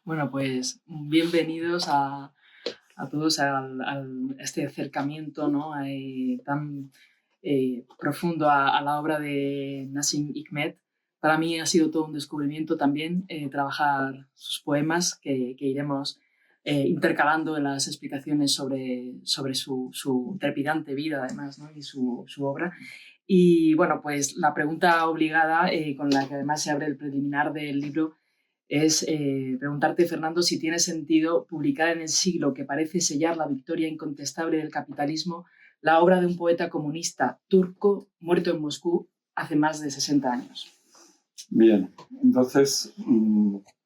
Bueno, pues bienvenidos a todos este acercamiento, ¿no? Tan profundo a la obra de Nassim Hikmet. Para mí ha sido todo un descubrimiento también trabajar sus poemas que iremos intercalando en las explicaciones sobre su trepidante vida, además, ¿no? Y su obra. Y bueno, pues la pregunta obligada con la que además se abre el preliminar del libro es preguntarte, Fernando, si tiene sentido publicar en el siglo que parece sellar la victoria incontestable del capitalismo la obra de un poeta comunista turco muerto en Moscú hace más de 60 años. Bien, entonces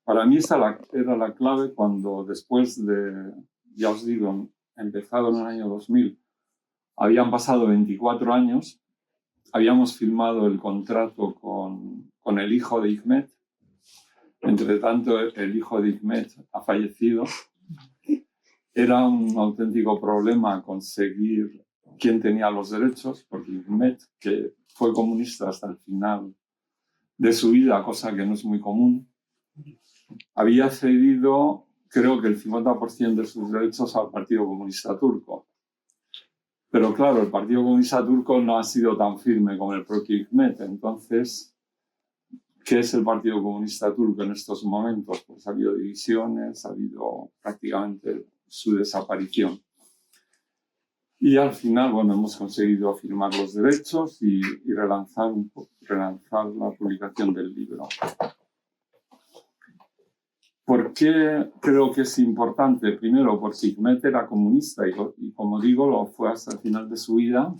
para mí esa era la clave cuando después de, ya os digo, empezado en el año 2000, habían pasado 24 años, habíamos firmado el contrato con el hijo de Hikmet. Entre tanto, el hijo de Hikmet ha fallecido. Era un auténtico problema conseguir quién tenía los derechos, porque Hikmet, que fue comunista hasta el final de su vida, cosa que no es muy común, había cedido, creo que el 50% de sus derechos al Partido Comunista Turco. Pero claro, el Partido Comunista Turco no ha sido tan firme como el propio Hikmet. Entonces, ¿qué es el Partido Comunista Turco en estos momentos? Pues ha habido divisiones, ha habido prácticamente su desaparición. Y al final, bueno, hemos conseguido firmar los derechos y relanzar la publicación del libro. ¿Por qué creo que es importante? Primero, porque Hikmet era comunista y como digo, lo fue hasta el final de su vida,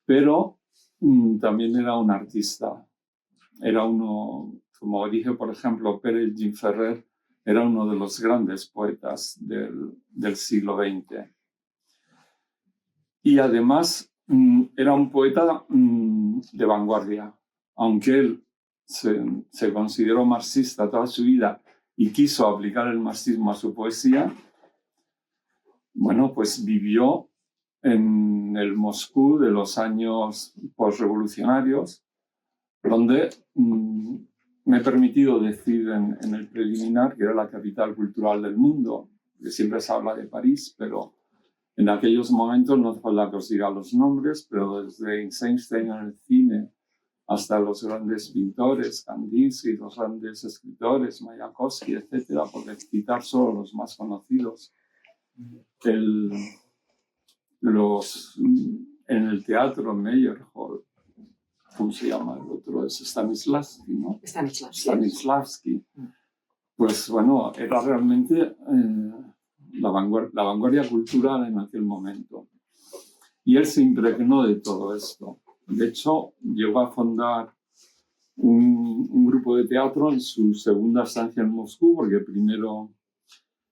pero también era un artista. Era uno, como dije, por ejemplo, Pere Gimferrer era uno de los grandes poetas del siglo XX. Y además era un poeta de vanguardia. Aunque él se consideró marxista toda su vida y quiso aplicar el marxismo a su poesía, bueno, pues vivió en el Moscú de los años postrevolucionarios, donde me he permitido decir en el preliminar que era la capital cultural del mundo, que siempre se habla de París, pero en aquellos momentos no hace falta que os diga los nombres, pero desde Eisenstein en el cine hasta los grandes pintores, Kandinsky, los grandes escritores, Mayakovsky, etcétera, por citar solo los más conocidos. En el teatro Meyerhold, ¿cómo se llama el otro? Es Stanislavski, ¿no? Stanislavski. Pues bueno, era realmente la vanguardia cultural en aquel momento. Y él se impregnó de todo esto. De hecho, llegó a fundar un grupo de teatro en su segunda estancia en Moscú, porque primero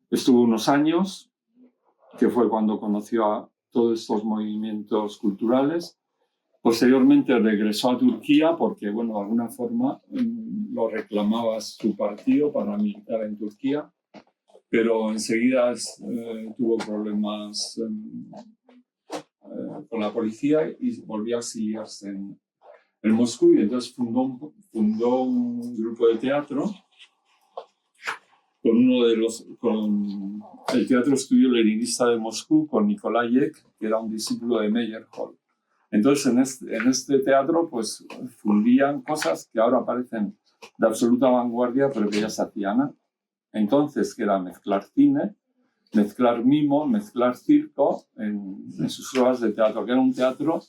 estuvo unos años, que fue cuando conoció a todos estos movimientos culturales. Posteriormente regresó a Turquía porque, bueno, de alguna forma lo reclamaba su partido para militar en Turquía, pero enseguida tuvo problemas con la policía y volvió a exiliarse en Moscú, y entonces fundó un grupo de teatro con el Teatro Estudio Leninista de Moscú, con Nikolayev, que era un discípulo de Meyerhold. Entonces, en este teatro, pues, fundían cosas que ahora parecen de absoluta vanguardia, pero que ya se hacían. Entonces, que era mezclar cine, mezclar mimo, mezclar circo en sus obras de teatro, que era un teatro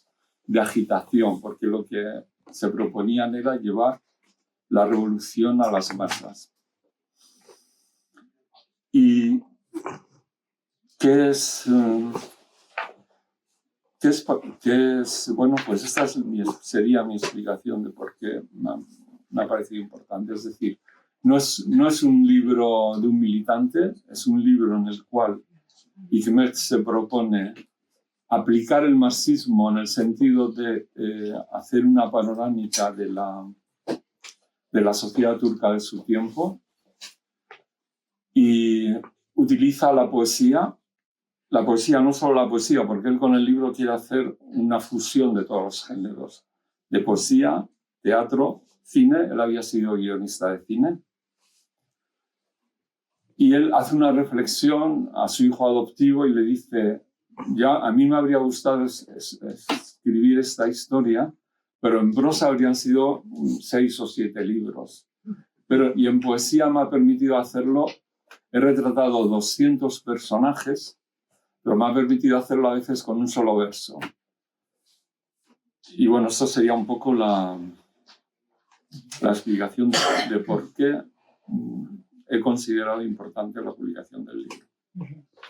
de agitación, porque lo que se proponían era llevar la revolución a las masas. ¿Y qué es? Bueno, pues esta sería mi explicación de por qué me ha parecido importante. Es decir, no es un libro de un militante, es un libro en el cual Hikmet se propone aplicar el marxismo en el sentido de hacer una panorámica de la sociedad turca de su tiempo, y utiliza la poesía. La poesía, no solo la poesía, porque él con el libro quiere hacer una fusión de todos los géneros, de poesía, teatro, cine. Él había sido guionista de cine. Y él hace una reflexión a su hijo adoptivo y le dice, ya a mí me habría gustado escribir esta historia, pero en prosa habrían sido 6 o 7 libros. Y en poesía me ha permitido hacerlo. He retratado 200 personajes, pero me ha permitido hacerlo a veces con un solo verso. Y bueno, eso sería un poco la explicación de por qué he considerado importante la publicación del libro.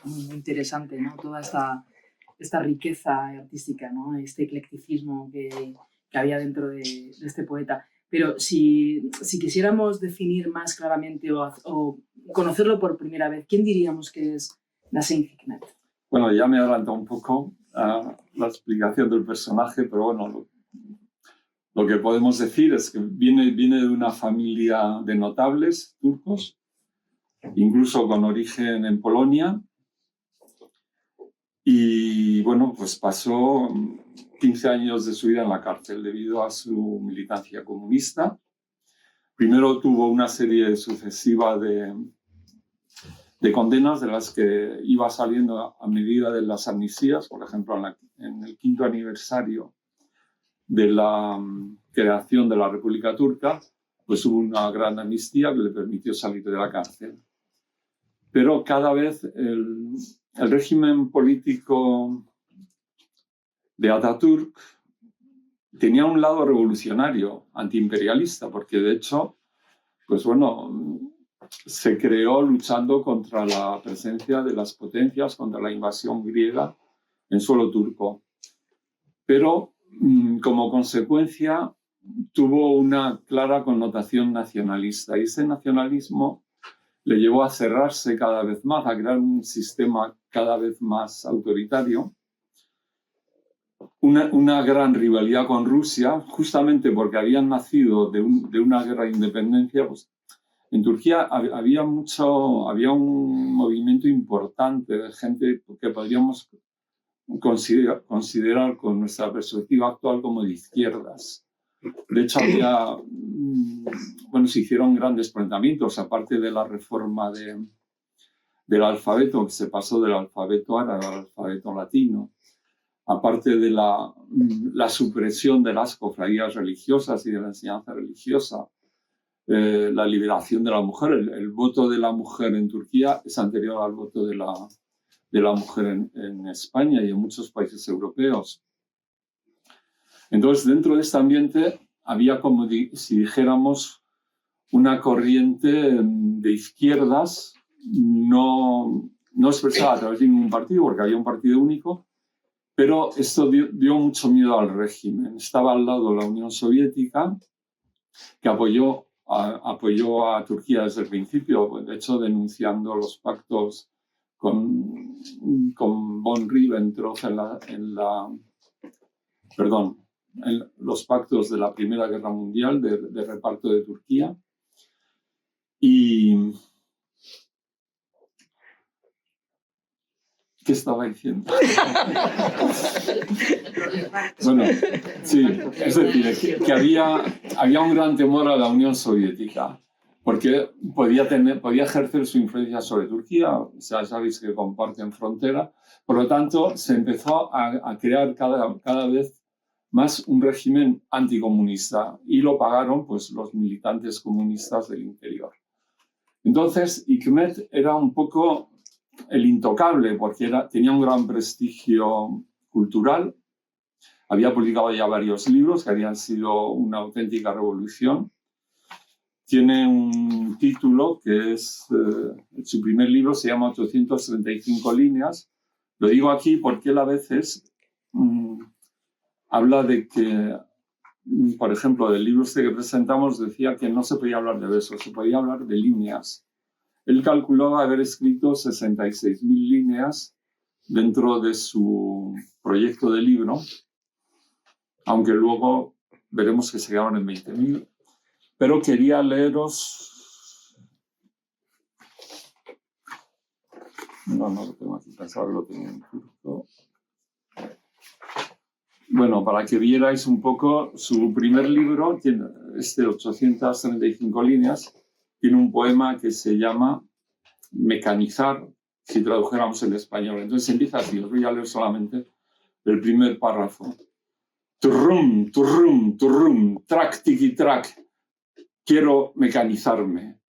Muy interesante, ¿no? Toda esta riqueza artística, ¿no? Este eclecticismo que había dentro de este poeta. Pero si quisiéramos definir más claramente o conocerlo por primera vez, ¿quién diríamos que es Nassim Hikmet? Bueno, ya me he adelantado un poco a la explicación del personaje, pero bueno, lo que podemos decir es que viene de una familia de notables turcos, incluso con origen en Polonia, y bueno, pues pasó 15 años de su vida en la cárcel debido a su militancia comunista. Primero tuvo una serie sucesiva de condenas de las que iba saliendo a medida de las amnistías. Por ejemplo, en el 5º aniversario de la creación de la República Turca, pues hubo una gran amnistía que le permitió salir de la cárcel. Pero cada vez el régimen político de Atatürk tenía un lado revolucionario, antiimperialista, porque de hecho, pues bueno, se creó luchando contra la presencia de las potencias, contra la invasión griega en suelo turco. Pero como consecuencia tuvo una clara connotación nacionalista y ese nacionalismo le llevó a cerrarse cada vez más, a crear un sistema cada vez más autoritario. Una gran rivalidad con Rusia, justamente porque habían nacido de una guerra de independencia. Pues, en Turquía había un movimiento importante de gente que podríamos considerar con nuestra perspectiva actual como de izquierdas. De hecho, se hicieron grandes planteamientos, aparte de la reforma del alfabeto, que se pasó del alfabeto árabe al alfabeto latino, aparte de la supresión de las cofradías religiosas y de la enseñanza religiosa, la liberación de la mujer. El voto de la mujer en Turquía es anterior al voto de la mujer en España y en muchos países europeos. Entonces, dentro de este ambiente había, como si dijéramos, una corriente de izquierdas no expresada a través de ningún partido, porque había un partido único, pero esto dio mucho miedo al régimen. Estaba al lado la Unión Soviética, que apoyó a Turquía desde el principio, de hecho denunciando los pactos con von Ribbentrop en los pactos de la Primera Guerra Mundial de reparto de Turquía. Y ¿qué estaba diciendo? Bueno, sí, es decir, que había un gran temor a la Unión Soviética, porque podía ejercer su influencia sobre Turquía. O sea, sabéis que comparten frontera. Por lo tanto, se empezó a crear cada vez más un régimen anticomunista y lo pagaron pues, los militantes comunistas del interior. Entonces, Hikmet era un poco el intocable, porque tenía un gran prestigio cultural. Había publicado ya varios libros que habían sido una auténtica revolución. Tiene un título que es, su primer libro se llama 835 líneas. Lo digo aquí porque él a veces habla de que, por ejemplo, del libro que presentamos decía que no se podía hablar de versos, se podía hablar de líneas. Él calculó haber escrito 66.000 líneas dentro de su proyecto de libro, aunque luego veremos que se quedaron en 20.000. Pero quería leeros... No lo tengo aquí, pensaba que lo tenía en turco. Bueno, para que vierais un poco, su primer libro tiene 835 líneas, tiene un poema que se llama mecanizar si tradujéramos en español. Entonces empieza así, os voy a leer solamente el primer párrafo. Turrum, turrum, turrum, track, tiki, track. Quiero mecanizarme.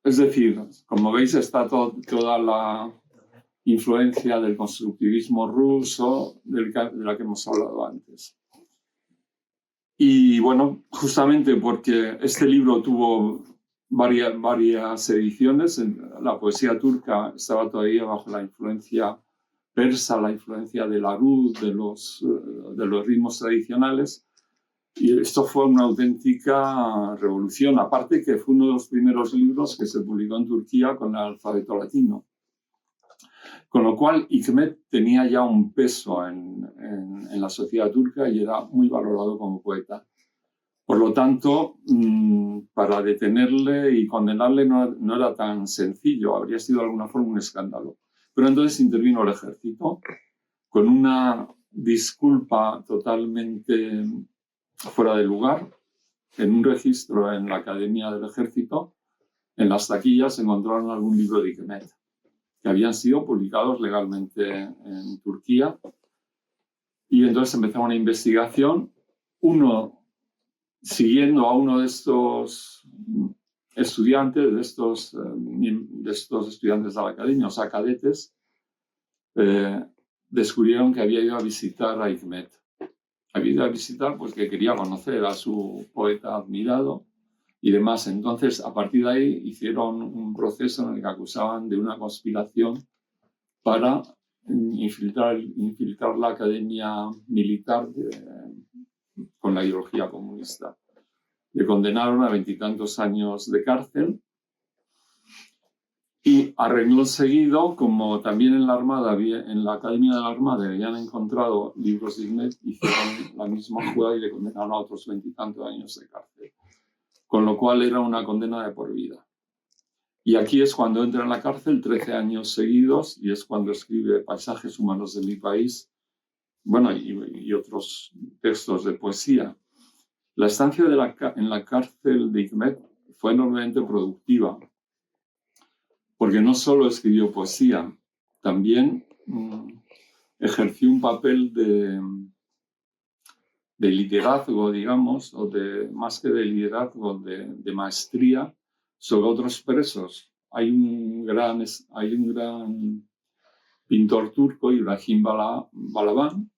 Es decir, como veis, está toda la influencia del constructivismo ruso de la que hemos hablado antes. Y bueno, justamente porque este libro tuvo varias ediciones, la poesía turca estaba todavía bajo la influencia persa, la influencia del arud, de los ritmos tradicionales, y esto fue una auténtica revolución, aparte que fue uno de los primeros libros que se publicó en Turquía con el alfabeto latino. Con lo cual, Hikmet tenía ya un peso en la sociedad turca y era muy valorado como poeta. Por lo tanto, para detenerle y condenarle no era tan sencillo, habría sido de alguna forma un escándalo. Pero entonces intervino el ejército con una disculpa totalmente fuera de lugar. En un registro en la Academia del Ejército, en las taquillas se encontraron algún libro de Hikmet que habían sido publicados legalmente en Turquía. Y entonces empezó una investigación, siguiendo a uno de estos estudiantes, de estos estudiantes de la academia, o sea, cadetes, descubrieron que había ido a visitar a Hikmet. Había ido a visitar pues que quería conocer a su poeta admirado y demás. Entonces, a partir de ahí, hicieron un proceso en el que acusaban de una conspiración para infiltrar la academia militar con la ideología comunista. Le condenaron a 20 y tantos años de cárcel y a renglón seguido, como también en la Armada, en la Academia de la Armada habían encontrado libros de Hikmet, hicieron la misma jugada y le condenaron a otros 20 y tantos años de cárcel. Con lo cual era una condena de por vida. Y aquí es cuando entra en la cárcel 13 años seguidos y es cuando escribe Paisajes humanos de mi país, bueno, y otros textos de poesía. La estancia en la cárcel de Hikmet fue enormemente productiva, porque no solo escribió poesía, también ejerció un papel de liderazgo, digamos, o más que de liderazgo, de maestría sobre otros presos. Hay un gran pintor turco, Ibrahim Balaban,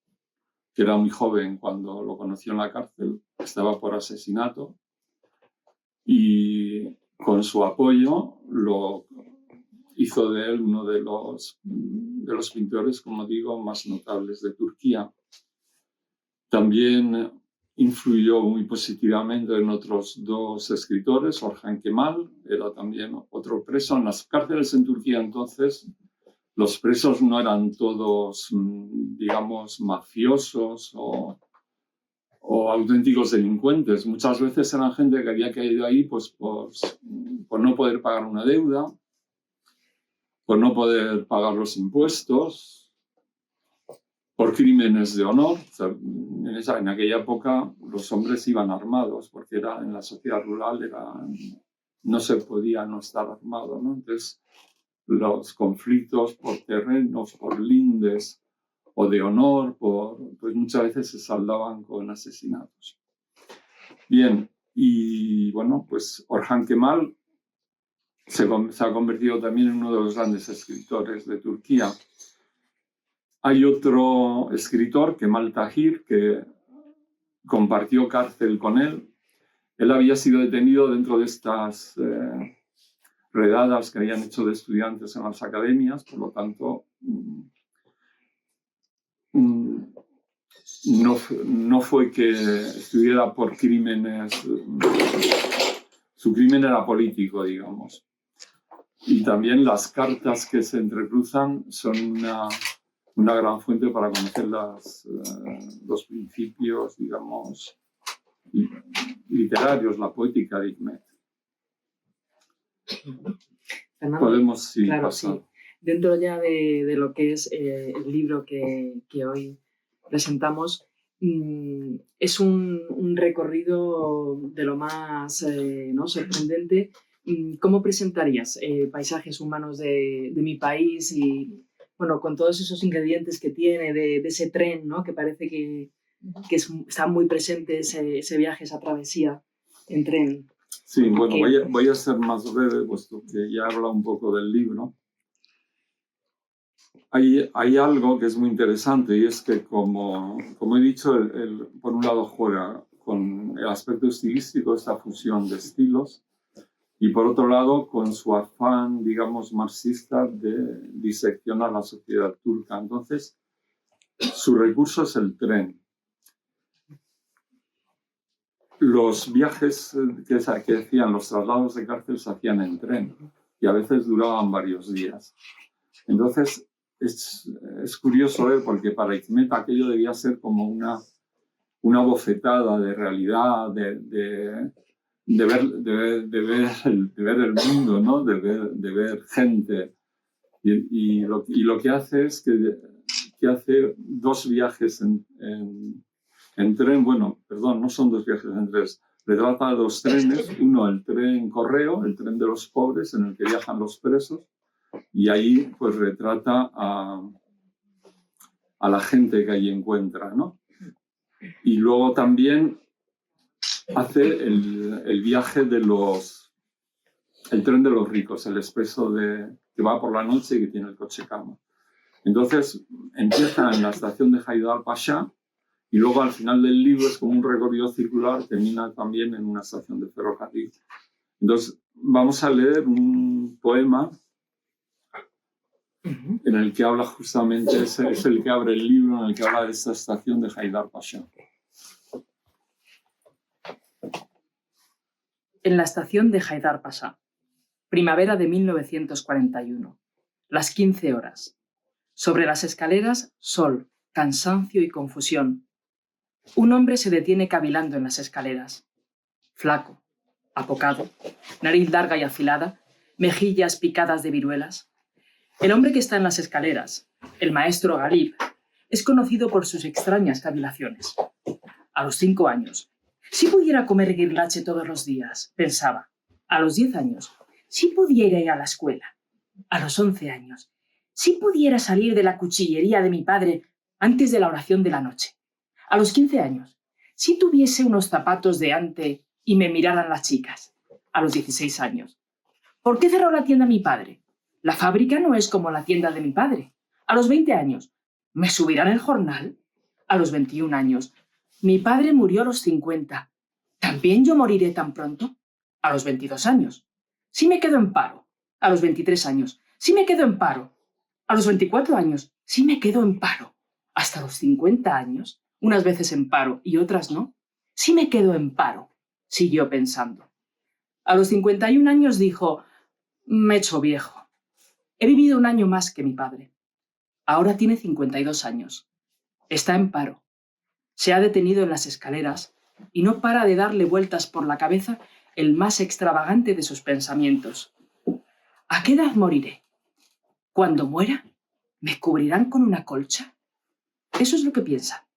que era muy joven cuando lo conoció en la cárcel, estaba por asesinato, y con su apoyo lo hizo de él uno de los pintores, como digo, más notables de Turquía. También influyó muy positivamente en otros dos escritores. Orhan Kemal era también otro preso. En las cárceles en Turquía entonces los presos no eran todos, digamos, mafiosos o auténticos delincuentes. Muchas veces eran gente que había caído ahí pues, por no poder pagar una deuda, por no poder pagar los impuestos, por crímenes de honor. O sea, en aquella época los hombres iban armados, porque en la sociedad rural no se podía no estar armado, ¿no? Entonces, los conflictos por terrenos, por lindes o de honor, pues muchas veces se saldaban con asesinatos. Bien, y bueno, pues Orhan Kemal se ha convertido también en uno de los grandes escritores de Turquía. Hay otro escritor, Kemal Tahir, que compartió cárcel con él. Él había sido detenido dentro de estas redadas que habían hecho de estudiantes en las academias, por lo tanto, no fue que estuviera por crímenes, su crimen era político, digamos. Y también las cartas que se entrecruzan son una gran fuente para conocer los principios, digamos, literarios, la poética de Hikmet. Fernando, podemos claro, pasar. Sí. Dentro ya de lo que es el libro que hoy presentamos, es un recorrido de lo más sorprendente, ¿cómo presentarías paisajes humanos de mi país y, bueno, con todos esos ingredientes que tiene de ese tren, ¿no? Que parece que está muy presente ese viaje, esa travesía en tren? Sí, bueno, voy a ser más breve, puesto que ya habla un poco del libro. Hay algo que es muy interesante y es que, como he dicho, por un lado juega con el aspecto estilístico, esta fusión de estilos, y por otro lado con su afán, digamos, marxista de diseccionar la sociedad turca. Entonces, su recurso es el tren. Los viajes que hacían, los traslados de cárcel se hacían en tren y a veces duraban varios días. Entonces, es curioso ver, porque para Hikmet aquello debía ser como una bofetada de realidad, de ver el mundo, ¿no? de ver gente. Y lo que hace es que hace dos viajes en tren, bueno, perdón, no son dos viajes en tren, retrata dos trenes, uno el tren Correo, el tren de los pobres en el que viajan los presos, y ahí pues retrata a la gente que allí encuentra, ¿no? Y luego también hace el viaje el tren de los ricos, el expreso que va por la noche y que tiene el coche cama. Entonces empieza en la estación de Haidar Pasha y luego al final del libro es como un recorrido circular, termina también en una estación de ferrocarril. Entonces vamos a leer un poema en el que habla justamente, es el que abre el libro, en el que habla de esta estación de Haidar Pasha. En la estación de Haidar Pasha, primavera de 1941, las 15 horas. Sobre las escaleras, sol, cansancio y confusión. Un hombre se detiene cavilando en las escaleras. Flaco, apocado, nariz larga y afilada, mejillas picadas de viruelas. El hombre que está en las escaleras, el maestro Galib, es conocido por sus extrañas cavilaciones. A los 5 años, si pudiera comer guirlache todos los días, pensaba. A los 10 años, si pudiera ir a la escuela. A los 11 años, si pudiera salir de la cuchillería de mi padre antes de la oración de la noche. A los 15 años, si tuviese unos zapatos de ante y me miraran las chicas. A los 16 años, ¿por qué cerró la tienda mi padre? La fábrica no es como la tienda de mi padre. A los 20 años, ¿me subirán el jornal? A los 21 años, mi padre murió a los 50. ¿También yo moriré tan pronto? A los 22 años, si me quedo en paro. A los 23 años, si me quedo en paro. A los 24 años, si me quedo en paro. Hasta los 50 años, unas veces en paro y otras no. Si me quedo en paro, siguió pensando. A los 51 años dijo, me he hecho viejo. He vivido un año más que mi padre. Ahora tiene 52 años. Está en paro. Se ha detenido en las escaleras y no para de darle vueltas por la cabeza el más extravagante de sus pensamientos. ¿A qué edad moriré? Cuando muera, ¿me cubrirán con una colcha? Eso es lo que piensa.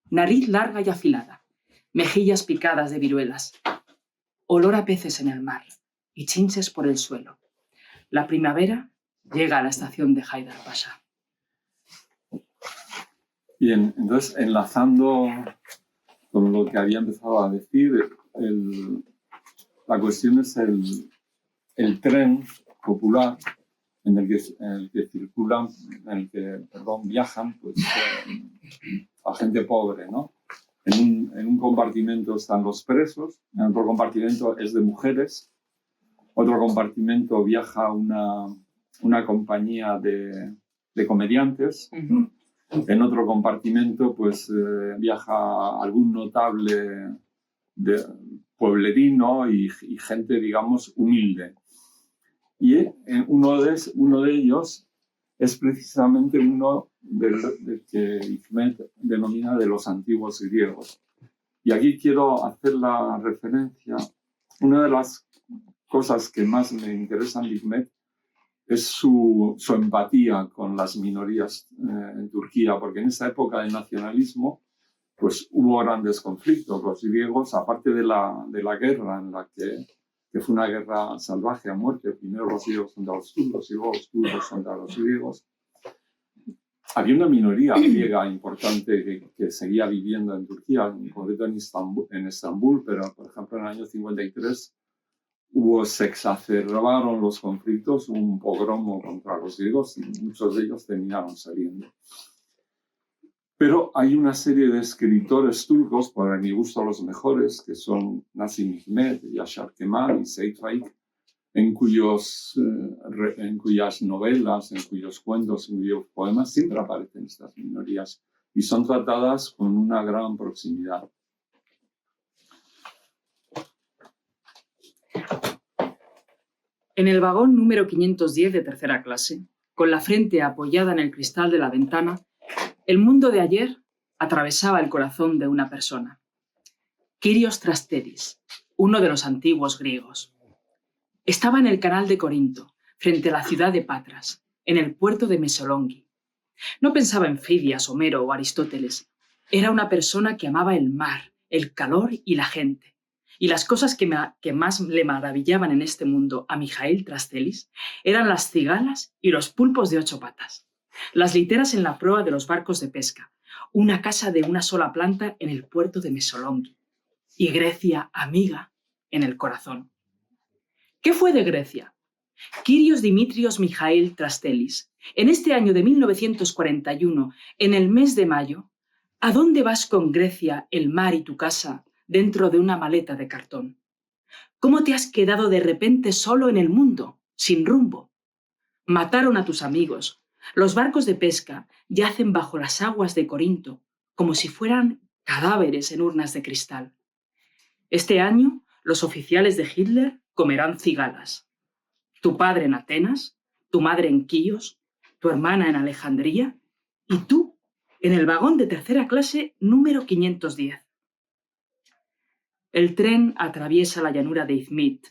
Nariz larga y afilada, mejillas picadas de viruelas, olor a peces en el mar y chinches por el suelo. La primavera llega a la estación de Haidar Pasha. Bien, entonces enlazando con lo que había empezado a decir, la cuestión es el tren popular en el que circulan, viajan pues, la gente pobre, ¿no? En un compartimento están los presos, en otro compartimento es de mujeres, otro compartimento viaja una compañía de comediantes, en otro compartimento pues viaja algún notable pueblerino y gente, digamos, humilde. Y uno de ellos es precisamente uno del que Hikmet denomina de los antiguos griegos. Y aquí quiero hacer la referencia. Una de las cosas que más me interesan de Hikmet es su empatía con las minorías en Turquía, porque en esa época de nacionalismo pues hubo grandes conflictos. Los griegos, aparte de la guerra en la que que fue una guerra salvaje a muerte, primero los griegos contra los turcos y luego los turcos contra los griegos. Había una minoría griega importante que seguía viviendo en Turquía, en concreto en Estambul, pero por ejemplo en el año 53 se exacerbaron los conflictos, hubo un pogromo contra los griegos y muchos de ellos terminaron saliendo. Pero hay una serie de escritores turcos, para mi gusto los mejores, que son Nazım Hikmet, Yaşar Kemal y Seyit Faik, en cuyas novelas, en cuyos cuentos, en cuyos poemas siempre aparecen estas minorías y son tratadas con una gran proximidad. En el vagón número 510 de tercera clase, con la frente apoyada en el cristal de la ventana, el mundo de ayer atravesaba el corazón de una persona. Kyrios Trastelis, uno de los antiguos griegos. Estaba en el canal de Corinto, frente a la ciudad de Patras, en el puerto de Mesolongi. No pensaba en Fidias, Homero o Aristóteles. Era una persona que amaba el mar, el calor y la gente. Y las cosas que más le maravillaban en este mundo a Mijaíl Trastelis eran las cigalas y los pulpos de 8 patas, las literas en la proa de los barcos de pesca, una casa de una sola planta en el puerto de Mesolongi y Grecia amiga en el corazón. ¿Qué fue de Grecia? Kyrios Dimitrios Mijaíl Trastelis, en este año de 1941, en el mes de mayo, ¿a dónde vas con Grecia, el mar y tu casa dentro de una maleta de cartón? ¿Cómo te has quedado de repente solo en el mundo, sin rumbo? Mataron a tus amigos. Los barcos de pesca yacen bajo las aguas de Corinto, como si fueran cadáveres en urnas de cristal. Este año, los oficiales de Hitler comerán cigalas. Tu padre en Atenas, tu madre en Quíos, tu hermana en Alejandría y tú en el vagón de tercera clase número 510. El tren atraviesa la llanura de Izmit.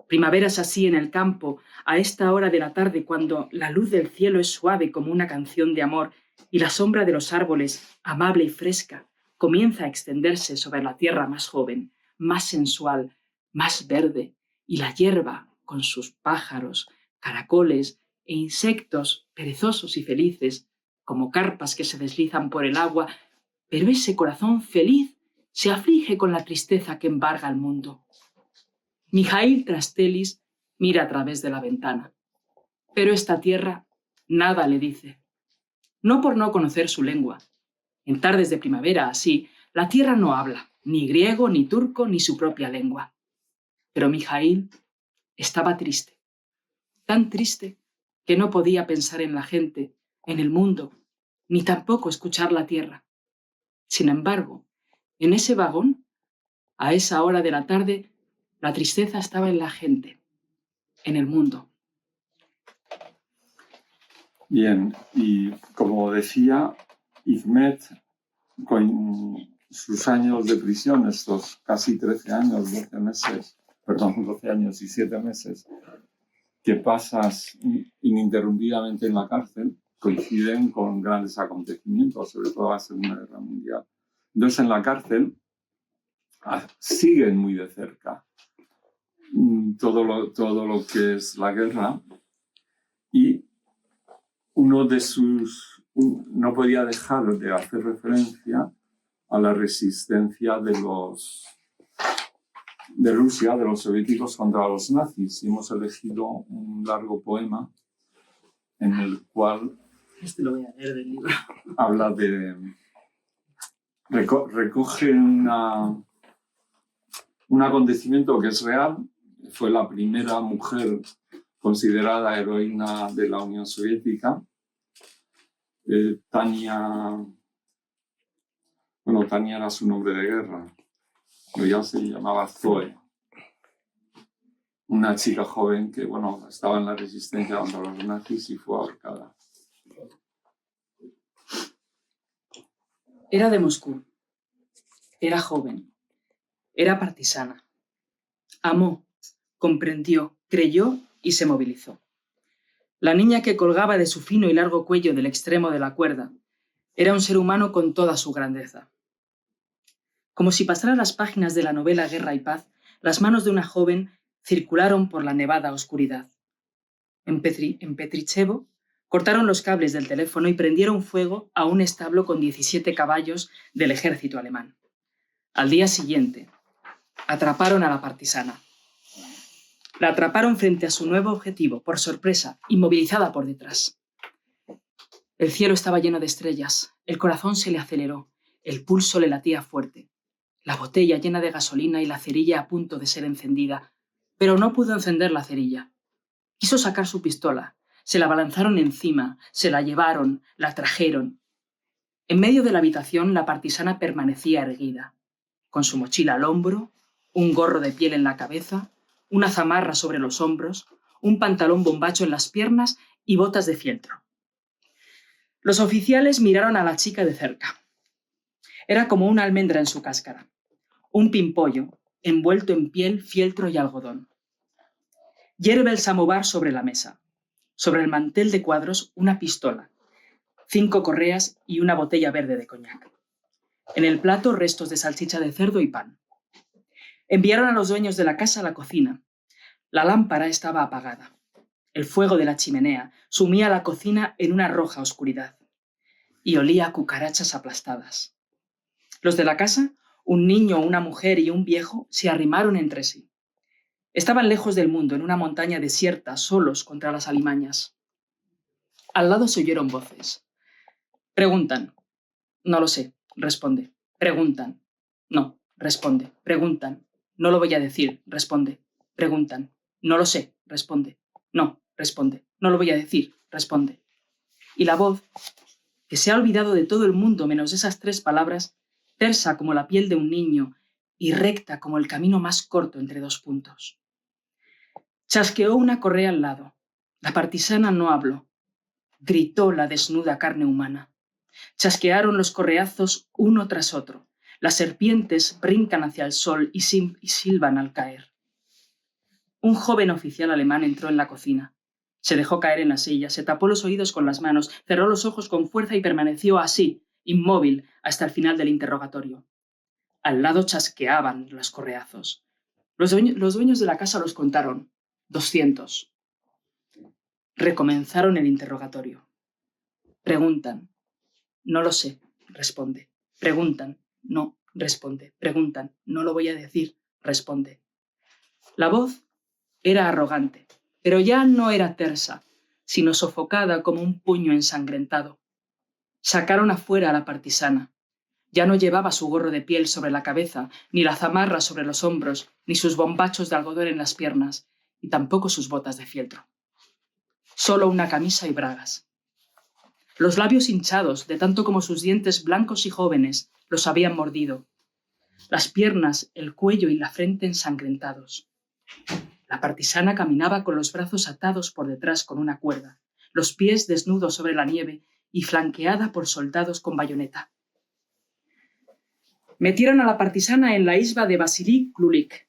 Primaveras así en el campo, a esta hora de la tarde, cuando la luz del cielo es suave como una canción de amor y la sombra de los árboles, amable y fresca, comienza a extenderse sobre la tierra más joven, más sensual, más verde, y la hierba, con sus pájaros, caracoles e insectos perezosos y felices, como carpas que se deslizan por el agua, pero ese corazón feliz se aflige con la tristeza que embarga el mundo. Mijaíl Trastelis mira a través de la ventana, pero esta tierra nada le dice. No por no conocer su lengua. En tardes de primavera, así, la tierra no habla, ni griego, ni turco, ni su propia lengua. Pero Mijaíl estaba triste, tan triste que no podía pensar en la gente, en el mundo, ni tampoco escuchar la tierra. Sin embargo, en ese vagón, a esa hora de la tarde, la tristeza estaba en la gente, en el mundo. Bien, y como decía, Hikmet, con sus años de prisión, estos casi 13 años, 12 años y 7 meses, que pasas ininterrumpidamente en la cárcel, coinciden con grandes acontecimientos, sobre todo la Segunda Guerra Mundial. Entonces, en la cárcel siguen muy de cerca todo lo que es la guerra, y no podía dejar de hacer referencia a la resistencia de Rusia, de los soviéticos contra los nazis. Y hemos elegido un largo poema en el cual Lo voy a leer del libro. habla recoge un acontecimiento que es real. Fue la primera mujer considerada heroína de la Unión Soviética. Tania era su nombre de guerra, pero ya se llamaba Zoe. Una chica joven que, estaba en la resistencia contra los nazis y fue ahorcada. Era de Moscú. Era joven. Era partisana. Amó, comprendió, creyó y se movilizó. La niña que colgaba de su fino y largo cuello del extremo de la cuerda era un ser humano con toda su grandeza. Como si pasara las páginas de la novela Guerra y Paz, las manos de una joven circularon por la nevada oscuridad. En Petrichevo cortaron los cables del teléfono y prendieron fuego a un establo con 17 caballos del ejército alemán. Al día siguiente, atraparon a la partisana. La atraparon frente a su nuevo objetivo, por sorpresa, inmovilizada por detrás. El cielo estaba lleno de estrellas, el corazón se le aceleró, el pulso le latía fuerte, la botella llena de gasolina y la cerilla a punto de ser encendida, pero no pudo encender la cerilla. Quiso sacar su pistola, se la abalanzaron encima, se la llevaron, la trajeron. En medio de la habitación la partisana permanecía erguida, con su mochila al hombro, un gorro de piel en la cabeza, una zamarra sobre los hombros, un pantalón bombacho en las piernas y botas de fieltro. Los oficiales miraron a la chica de cerca. Era como una almendra en su cáscara, un pimpollo envuelto en piel, fieltro y algodón. Hierve el samovar sobre la mesa. Sobre el mantel de cuadros, una pistola, 5 correas y una botella verde de coñac. En el plato, restos de salchicha de cerdo y pan. Enviaron a los dueños de la casa a la cocina. La lámpara estaba apagada. El fuego de la chimenea sumía la cocina en una roja oscuridad y olía a cucarachas aplastadas. Los de la casa, un niño, una mujer y un viejo, se arrimaron entre sí. Estaban lejos del mundo, en una montaña desierta, solos contra las alimañas. Al lado se oyeron voces. Preguntan. No lo sé, responde. Preguntan. No, responde. Preguntan. No lo voy a decir, responde. Preguntan. No lo sé, responde. No, responde. No lo voy a decir, responde. Y la voz, que se ha olvidado de todo el mundo menos esas 3 palabras, tersa como la piel de un niño y recta como el camino más corto entre 2 puntos. Chasqueó una correa al lado. La partisana no habló. Gritó la desnuda carne humana. Chasquearon los correazos uno tras otro. Las serpientes brincan hacia el sol y silban al caer. Un joven oficial alemán entró en la cocina. Se dejó caer en la silla, se tapó los oídos con las manos, cerró los ojos con fuerza y permaneció así, inmóvil, hasta el final del interrogatorio. Al lado chasqueaban los correazos. Los dueños de la casa los contaron. 200. Recomenzaron el interrogatorio. Preguntan. No lo sé, responde. Preguntan. No, responde. Preguntan. No lo voy a decir, responde. La voz era arrogante, pero ya no era tersa, sino sofocada como un puño ensangrentado. Sacaron afuera a la partisana. Ya no llevaba su gorro de piel sobre la cabeza, ni la zamarra sobre los hombros, ni sus bombachos de algodón en las piernas, y tampoco sus botas de fieltro. Solo una camisa y bragas. Los labios hinchados, de tanto como sus dientes blancos y jóvenes, los habían mordido. Las piernas, el cuello y la frente ensangrentados. La partisana caminaba con los brazos atados por detrás con una cuerda, los pies desnudos sobre la nieve y flanqueada por soldados con bayoneta. Metieron a la partisana en la isba de Vasily Klulik.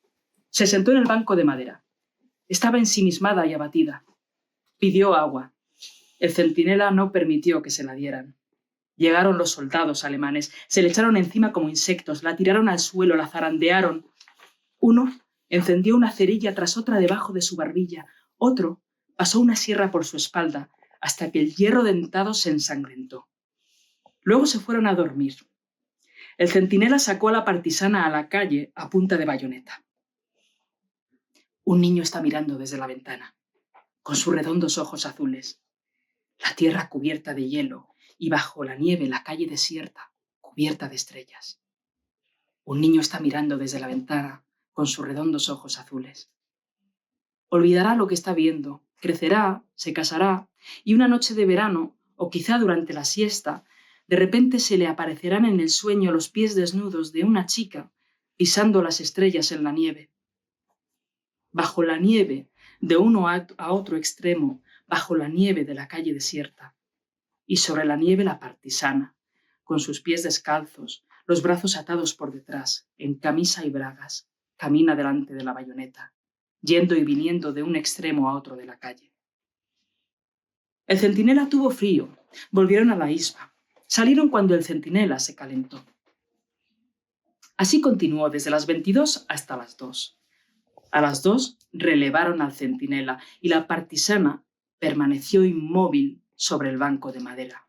Se sentó en el banco de madera. Estaba ensimismada y abatida. Pidió agua. El centinela no permitió que se la dieran. Llegaron los soldados alemanes, se le echaron encima como insectos, la tiraron al suelo, la zarandearon. Uno encendió una cerilla tras otra debajo de su barbilla. Otro pasó una sierra por su espalda hasta que el hierro dentado se ensangrentó. Luego se fueron a dormir. El centinela sacó a la partisana a la calle a punta de bayoneta. Un niño está mirando desde la ventana, con sus redondos ojos azules. La tierra cubierta de hielo y bajo la nieve la calle desierta, cubierta de estrellas. Un niño está mirando desde la ventana con sus redondos ojos azules. Olvidará lo que está viendo, crecerá, se casará y una noche de verano, o quizá durante la siesta, de repente se le aparecerán en el sueño los pies desnudos de una chica pisando las estrellas en la nieve. Bajo la nieve, de uno a otro extremo, bajo la nieve de la calle desierta. Y sobre la nieve la partisana, con sus pies descalzos, los brazos atados por detrás, en camisa y bragas, camina delante de la bayoneta, yendo y viniendo de un extremo a otro de la calle. El centinela tuvo frío, volvieron a la isba. Salieron cuando el centinela se calentó. Así continuó desde las 22 hasta las 2. A las 2 relevaron al centinela y la partisana permaneció inmóvil sobre el banco de madera.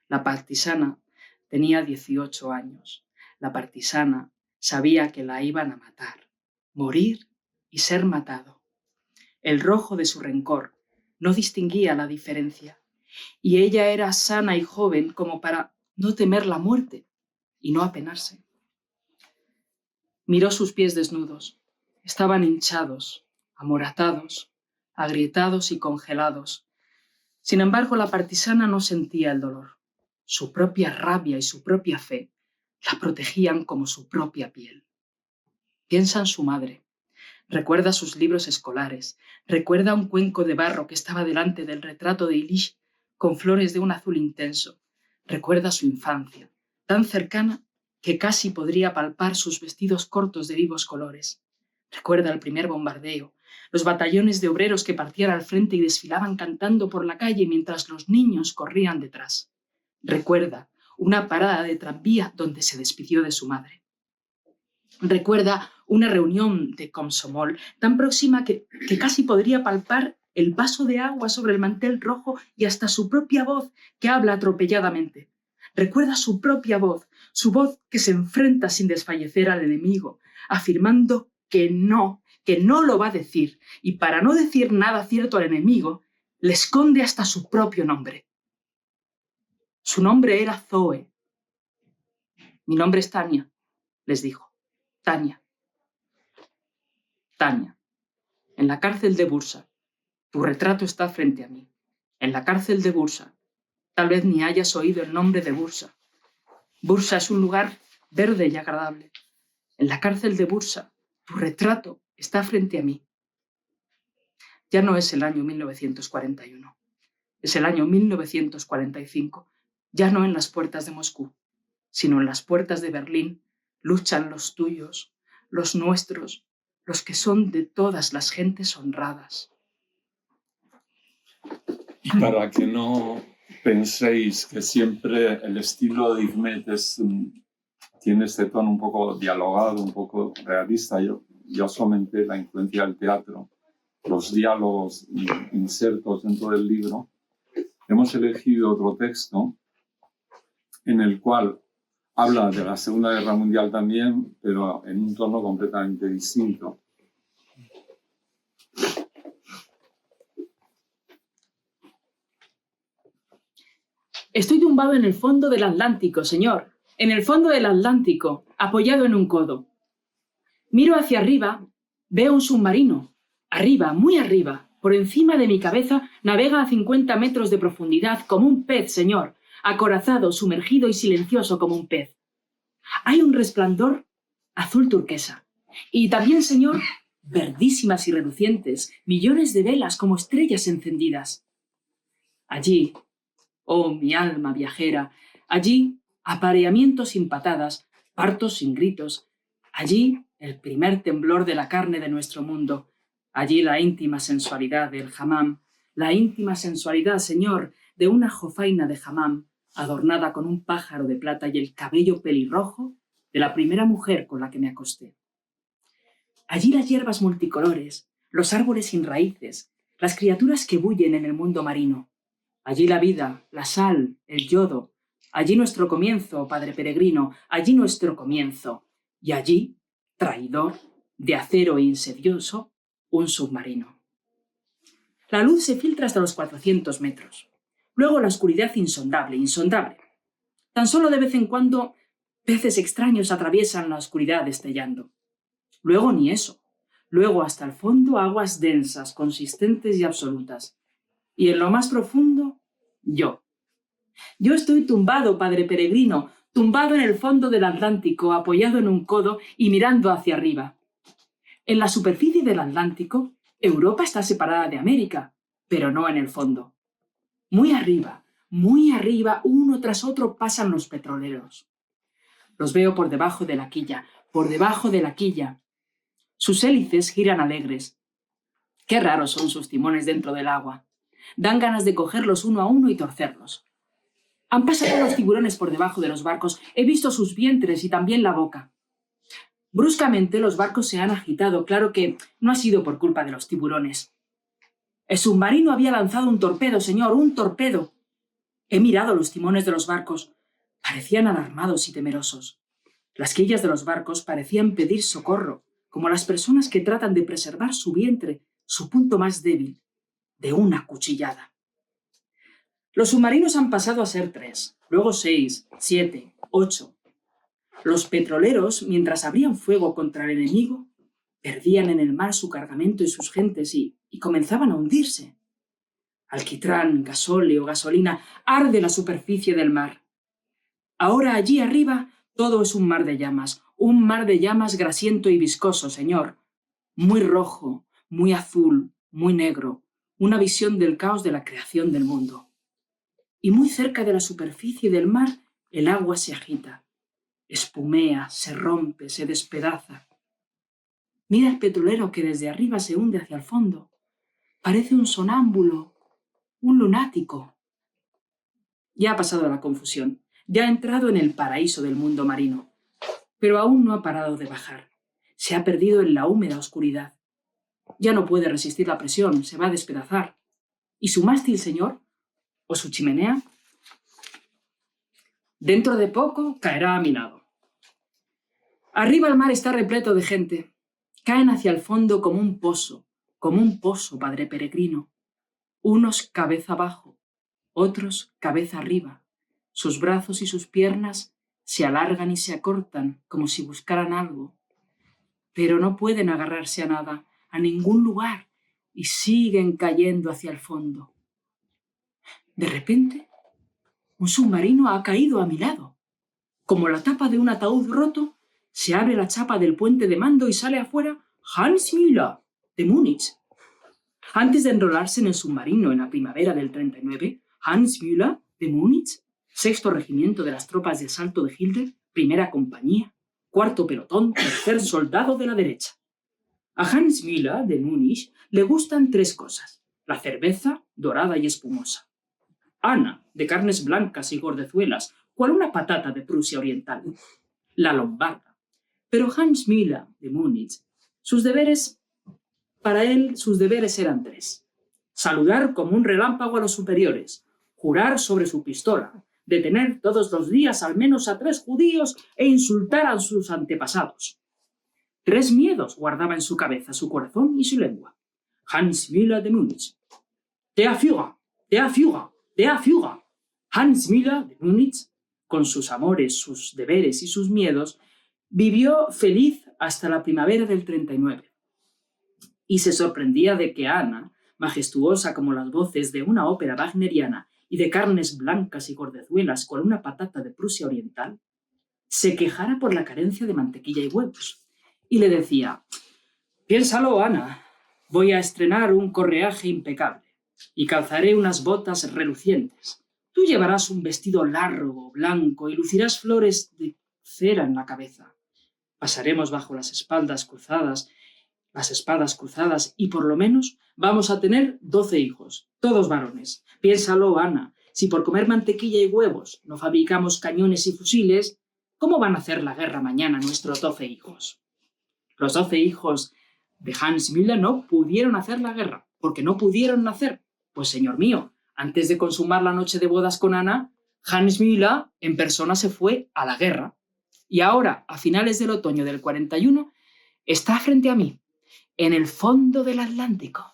La partisana tenía 18 años. La partisana sabía que la iban a matar, morir y ser matado. El rojo de su rencor no distinguía la diferencia, y ella era sana y joven como para no temer la muerte y no apenarse. Miró sus pies desnudos. Estaban hinchados, amoratados, agrietados y congelados. Sin embargo, la partisana no sentía el dolor. Su propia rabia y su propia fe la protegían como su propia piel. Piensa en su madre. Recuerda sus libros escolares. Recuerda un cuenco de barro que estaba delante del retrato de Illich con flores de un azul intenso. Recuerda su infancia, tan cercana que casi podría palpar sus vestidos cortos de vivos colores. Recuerda el primer bombardeo, los batallones de obreros que partían al frente y desfilaban cantando por la calle mientras los niños corrían detrás. Recuerda una parada de tranvía donde se despidió de su madre. Recuerda una reunión de Komsomol tan próxima que casi podría palpar el vaso de agua sobre el mantel rojo y hasta su propia voz que habla atropelladamente. Recuerda su propia voz, su voz que se enfrenta sin desfallecer al enemigo, afirmando que no lo va a decir, y para no decir nada cierto al enemigo, le esconde hasta su propio nombre. Su nombre era Zoe. Mi nombre es Tania, les dijo. Tania. Tania, en la cárcel de Bursa. Tu retrato está frente a mí. En la cárcel de Bursa. Tal vez ni hayas oído el nombre de Bursa. Bursa es un lugar verde y agradable. En la cárcel de Bursa, tu retrato está frente a mí. Ya no es el año 1941. Es el año 1945. Ya no en las puertas de Moscú, sino en las puertas de Berlín luchan los tuyos, los nuestros, los que son de todas las gentes honradas. Y para que no penséis que siempre el estilo de Hikmet tiene este tono un poco dialogado, un poco realista, yo solamente la influencia del teatro, los diálogos insertos dentro del libro, hemos elegido otro texto en el cual habla de la Segunda Guerra Mundial también, pero en un tono completamente distinto. Estoy tumbado en el fondo del Atlántico, señor. En el fondo del Atlántico, apoyado en un codo. Miro hacia arriba, veo un submarino. Arriba, muy arriba, por encima de mi cabeza, navega a 50 metros de profundidad como un pez, señor. Acorazado, sumergido y silencioso como un pez. Hay un resplandor azul turquesa. Y también, señor, verdísimas y relucientes, millones de velas como estrellas encendidas. Allí, oh mi alma viajera, allí apareamientos sin patadas, partos sin gritos, allí el primer temblor de la carne de nuestro mundo, allí la íntima sensualidad del hammam, la íntima sensualidad, señor, de una jofaina de hammam, adornada con un pájaro de plata y el cabello pelirrojo de la primera mujer con la que me acosté. Allí las hierbas multicolores, los árboles sin raíces, las criaturas que bullen en el mundo marino. Allí la vida, la sal, el yodo. Allí nuestro comienzo, padre peregrino, allí nuestro comienzo. Y allí, traidor, de acero e insidioso, un submarino. La luz se filtra hasta los 400 metros. Luego la oscuridad insondable, insondable. Tan solo de vez en cuando peces extraños atraviesan la oscuridad destellando. Luego ni eso. Luego hasta el fondo aguas densas, consistentes y absolutas. Y en lo más profundo, yo. Yo estoy tumbado, padre peregrino, tumbado en el fondo del Atlántico, apoyado en un codo y mirando hacia arriba. En la superficie del Atlántico, Europa está separada de América, pero no en el fondo. Muy arriba, uno tras otro pasan los petroleros. Los veo por debajo de la quilla, por debajo de la quilla. Sus hélices giran alegres. Qué raros son sus timones dentro del agua. Dan ganas de cogerlos uno a uno y torcerlos. Han pasado los tiburones por debajo de los barcos. He visto sus vientres y también la boca. Bruscamente los barcos se han agitado. Claro que no ha sido por culpa de los tiburones. El submarino había lanzado un torpedo, señor, un torpedo. He mirado los timones de los barcos. Parecían alarmados y temerosos. Las quillas de los barcos parecían pedir socorro, como las personas que tratan de preservar su vientre, su punto más débil, de una cuchillada. Los submarinos han pasado a ser 3, luego 6, 7, 8. Los petroleros, mientras abrían fuego contra el enemigo, perdían en el mar su cargamento y sus gentes y comenzaban a hundirse. Alquitrán, gasóleo, gasolina, arde la superficie del mar. Ahora allí arriba todo es un mar de llamas grasiento y viscoso, señor. Muy rojo, muy azul, muy negro, una visión del caos de la creación del mundo. Y muy cerca de la superficie del mar el agua se agita. Espumea, se rompe, se despedaza. Mira el petrolero que desde arriba se hunde hacia el fondo. Parece un sonámbulo, un lunático. Ya ha pasado la confusión. Ya ha entrado en el paraíso del mundo marino. Pero aún no ha parado de bajar. Se ha perdido en la húmeda oscuridad. Ya no puede resistir la presión, se va a despedazar. ¿Y su mástil, señor? ¿O su chimenea? Dentro de poco caerá a mi lado. Arriba el mar está repleto de gente. Caen hacia el fondo como un pozo, padre peregrino. Unos cabeza abajo, otros cabeza arriba. Sus brazos y sus piernas se alargan y se acortan como si buscaran algo. Pero no pueden agarrarse a nada, a ningún lugar, y siguen cayendo hacia el fondo. De repente, un submarino ha caído a mi lado. Como la tapa de un ataúd roto, se abre la chapa del puente de mando y sale afuera Hans Müller, de Múnich. Antes de enrolarse en el submarino en la primavera del 39, Hans Müller, de Múnich, 6º regimiento de las tropas de asalto de Hitler, 1ª compañía, 4º pelotón, 3er soldado de la derecha. A Hans Müller, de Múnich, le gustan 3 cosas: la cerveza, dorada y espumosa; Ana, de carnes blancas y gordezuelas, cual una patata de Prusia Oriental; la lombarda. Pero Hans Müller, de Múnich, para él sus deberes eran 3. Saludar como un relámpago a los superiores, jurar sobre su pistola, detener todos los días al menos a 3 judíos e insultar a sus antepasados. 3 miedos guardaba en su cabeza, su corazón y su lengua. Hans Müller de Múnich. Der Führer, der Führer, der Führer. Hans Müller de Múnich, con sus amores, sus deberes y sus miedos, vivió feliz hasta la primavera del 39. Y se sorprendía de que Ana, majestuosa como las voces de una ópera wagneriana y de carnes blancas y gordezuelas con una patata de Prusia Oriental, se quejara por la carencia de mantequilla y huevos. Y le decía: piénsalo, Ana, voy a estrenar un correaje impecable y calzaré unas botas relucientes. Tú llevarás un vestido largo, blanco, y lucirás flores de cera en la cabeza. Pasaremos bajo las espadas cruzadas, y por lo menos vamos a tener 12 hijos, todos varones. Piénsalo, Ana, si por comer mantequilla y huevos no fabricamos cañones y fusiles, ¿cómo van a hacer la guerra mañana nuestros 12 hijos? Los 12 hijos de Hans Müller no pudieron hacer la guerra. ¿Por qué no pudieron nacer? Pues, señor mío, antes de consumar la noche de bodas con Ana, Hans Müller en persona se fue a la guerra. Y ahora, a finales del otoño del 41, está frente a mí, en el fondo del Atlántico.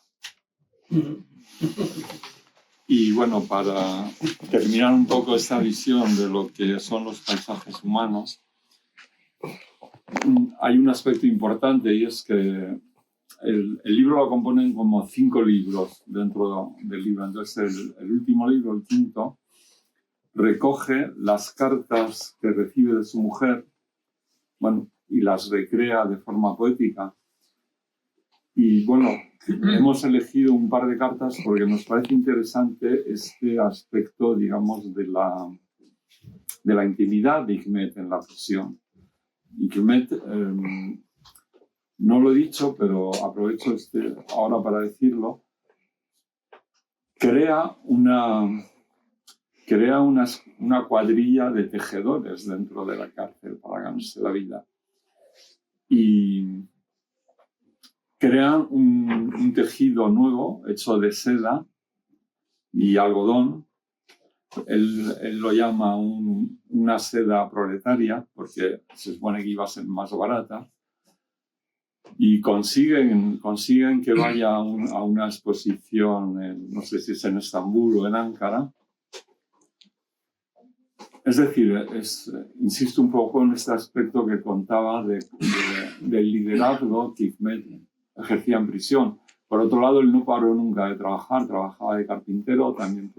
Y bueno, para terminar un poco esta visión de lo que son los paisajes humanos, hay un aspecto importante, y es que el libro lo componen como 5 libros dentro del libro. Entonces el último libro, el 5º, recoge las cartas que recibe de su mujer, bueno, y las recrea de forma poética. Y bueno, hemos elegido un par de cartas porque nos parece interesante este aspecto, digamos, de la intimidad de Hikmet en la prisión. Hikmet, no lo he dicho, pero aprovecho ahora para decirlo, crea una cuadrilla de tejedores dentro de la cárcel para ganarse la vida. y crean un tejido nuevo hecho de seda y algodón. Él lo llama una seda proletaria porque se supone que iba a ser más barata, y consiguen que vaya a una exposición, no sé si es en Estambul o en Ankara. Es decir, insisto un poco en este aspecto que contaba del liderazgo que Hikmet ejercía en prisión. Por otro lado, él no paró nunca de trabajar, trabajaba de carpintero, también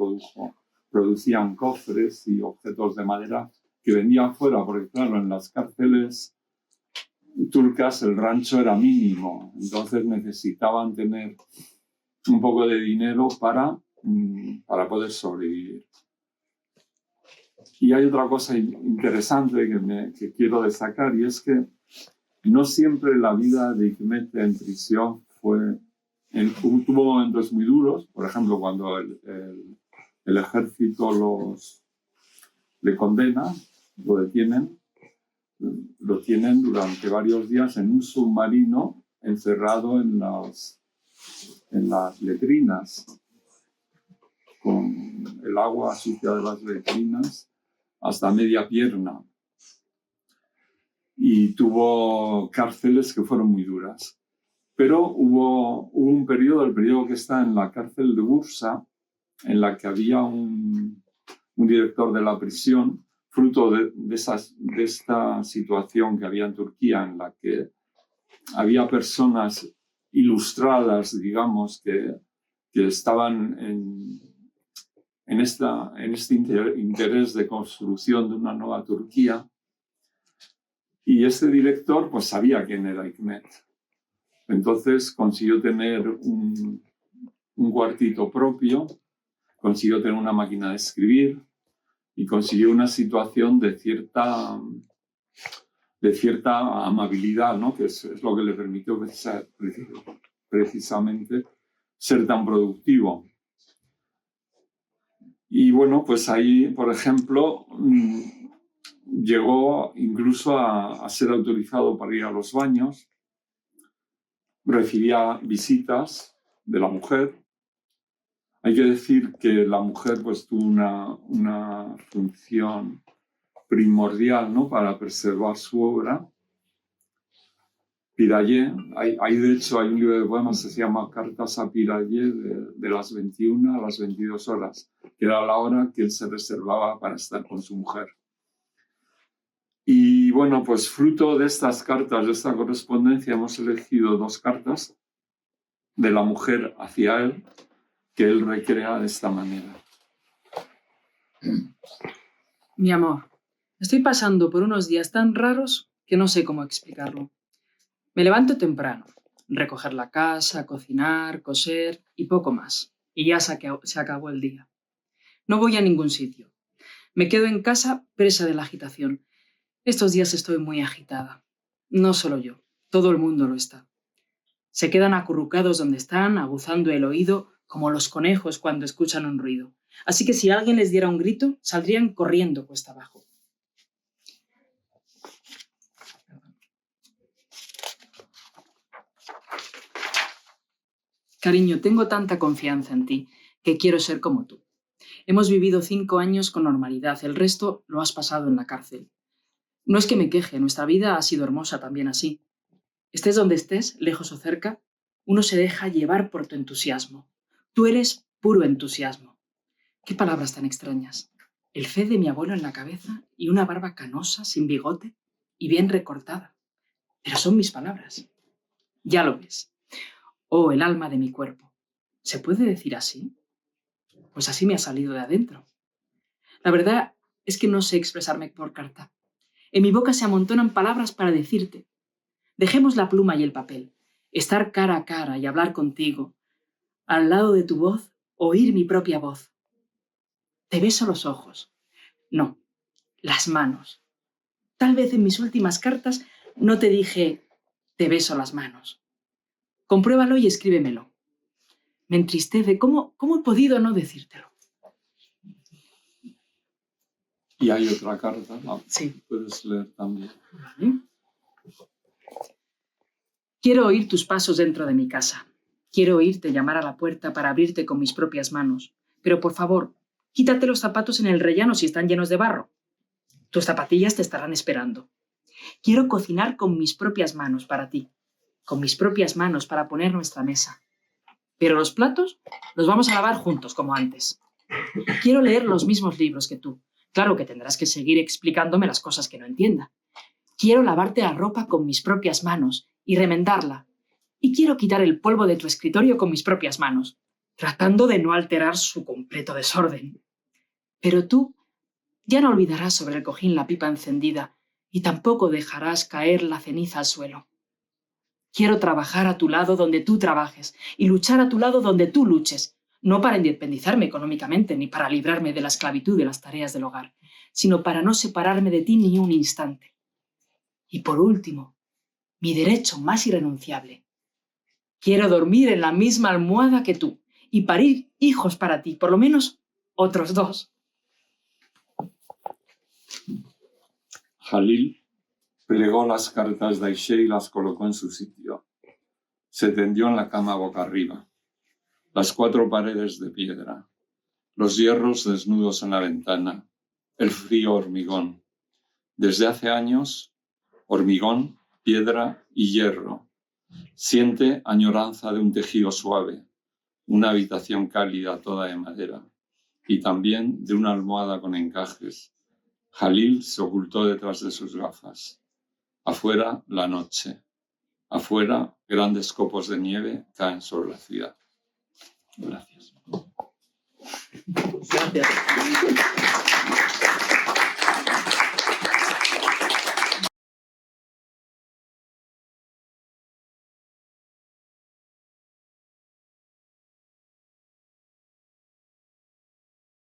producían cofres y objetos de madera que vendían fuera, porque claro, en las cárceles turcas el rancho era mínimo, entonces necesitaban tener un poco de dinero para poder sobrevivir. Y hay otra cosa interesante que quiero destacar, y es que no siempre la vida de Hikmet en prisión tuvo momentos muy duros. Por ejemplo, cuando el ejército le condena, lo detienen, lo tienen durante varios días en un submarino encerrado en las letrinas, con el agua sucia de las letrinas hasta media pierna. Y tuvo cárceles que fueron muy duras. Pero hubo un periodo, el periodo que está en la cárcel de Bursa, en la que había un director de la prisión, fruto de esta situación que había en Turquía, en la que había personas ilustradas, digamos, que estaban en este interés de construcción de una nueva Turquía. Y este director pues sabía quién era Hikmet. Entonces consiguió tener un cuartito propio, consiguió tener una máquina de escribir y consiguió una situación de cierta amabilidad, ¿no? Que es lo que le permitió precisamente ser tan productivo. Y bueno, pues ahí, por ejemplo, llegó incluso a ser autorizado para ir a los baños, recibía visitas de la mujer. Hay que decir que la mujer pues, tuvo una función primordial, ¿no? Para preservar su obra. Piraye, de hecho hay un libro de poemas que se llama Cartas a Piraye de las 21 a las 22 horas, que era la hora que él se reservaba para estar con su mujer. Y bueno, pues fruto de estas cartas, de esta correspondencia, hemos elegido 2 cartas de la mujer hacia él, que él recrea de esta manera. Mi amor, estoy pasando por unos días tan raros que no sé cómo explicarlo. Me levanto temprano, recoger la casa, cocinar, coser y poco más. Y ya se acabó el día. No voy a ningún sitio. Me quedo en casa presa de la agitación. Estos días estoy muy agitada. No solo yo, todo el mundo lo está. Se quedan acurrucados donde están, aguzando el oído, como los conejos cuando escuchan un ruido. Así que si alguien les diera un grito, saldrían corriendo cuesta abajo. Cariño, tengo tanta confianza en ti que quiero ser como tú. Hemos vivido 5 años con normalidad, el resto lo has pasado en la cárcel. No es que me queje, nuestra vida ha sido hermosa también así. Estés donde estés, lejos o cerca, uno se deja llevar por tu entusiasmo. Tú eres puro entusiasmo. ¿Qué palabras tan extrañas? El fe de mi abuelo en la cabeza y una barba canosa, sin bigote y bien recortada. Pero son mis palabras. Ya lo ves. Oh, el alma de mi cuerpo. ¿Se puede decir así? Pues así me ha salido de adentro. La verdad es que no sé expresarme por carta. En mi boca se amontonan palabras para decirte. Dejemos la pluma y el papel. Estar cara a cara y hablar contigo. Al lado de tu voz, oír mi propia voz. Te beso los ojos. No, las manos. Tal vez en mis últimas cartas no te dije te beso las manos. Compruébalo y escríbemelo. Me entristece. ¿Cómo he podido no decírtelo? Y hay otra carta, ¿no? Sí. Puedes leer también. Vale. Quiero oír tus pasos dentro de mi casa. Quiero oírte llamar a la puerta para abrirte con mis propias manos. Pero por favor, quítate los zapatos en el rellano si están llenos de barro. Tus zapatillas te estarán esperando. Quiero cocinar con mis propias manos para ti, con mis propias manos para poner nuestra mesa. Pero los platos los vamos a lavar juntos, como antes. Quiero leer los mismos libros que tú. Claro que tendrás que seguir explicándome las cosas que no entienda. Quiero lavarte la ropa con mis propias manos y remendarla. Y quiero quitar el polvo de tu escritorio con mis propias manos, tratando de no alterar su completo desorden. Pero tú ya no olvidarás sobre el cojín la pipa encendida y tampoco dejarás caer la ceniza al suelo. Quiero trabajar a tu lado donde tú trabajes y luchar a tu lado donde tú luches, no para independizarme económicamente ni para librarme de la esclavitud de las tareas del hogar, sino para no separarme de ti ni un instante. Y por último, mi derecho más irrenunciable. Quiero dormir en la misma almohada que tú y parir hijos para ti, por lo menos otros 2. Jalil plegó las cartas de Aisha y las colocó en su sitio. Se tendió en la cama boca arriba. Las 4 paredes de piedra, los hierros desnudos en la ventana, el frío hormigón. Desde hace años, hormigón, piedra y hierro. Siente añoranza de un tejido suave, una habitación cálida toda de madera y también de una almohada con encajes. Jalil se ocultó detrás de sus gafas. Afuera, la noche. Afuera, grandes copos de nieve caen sobre la ciudad. Gracias. Gracias.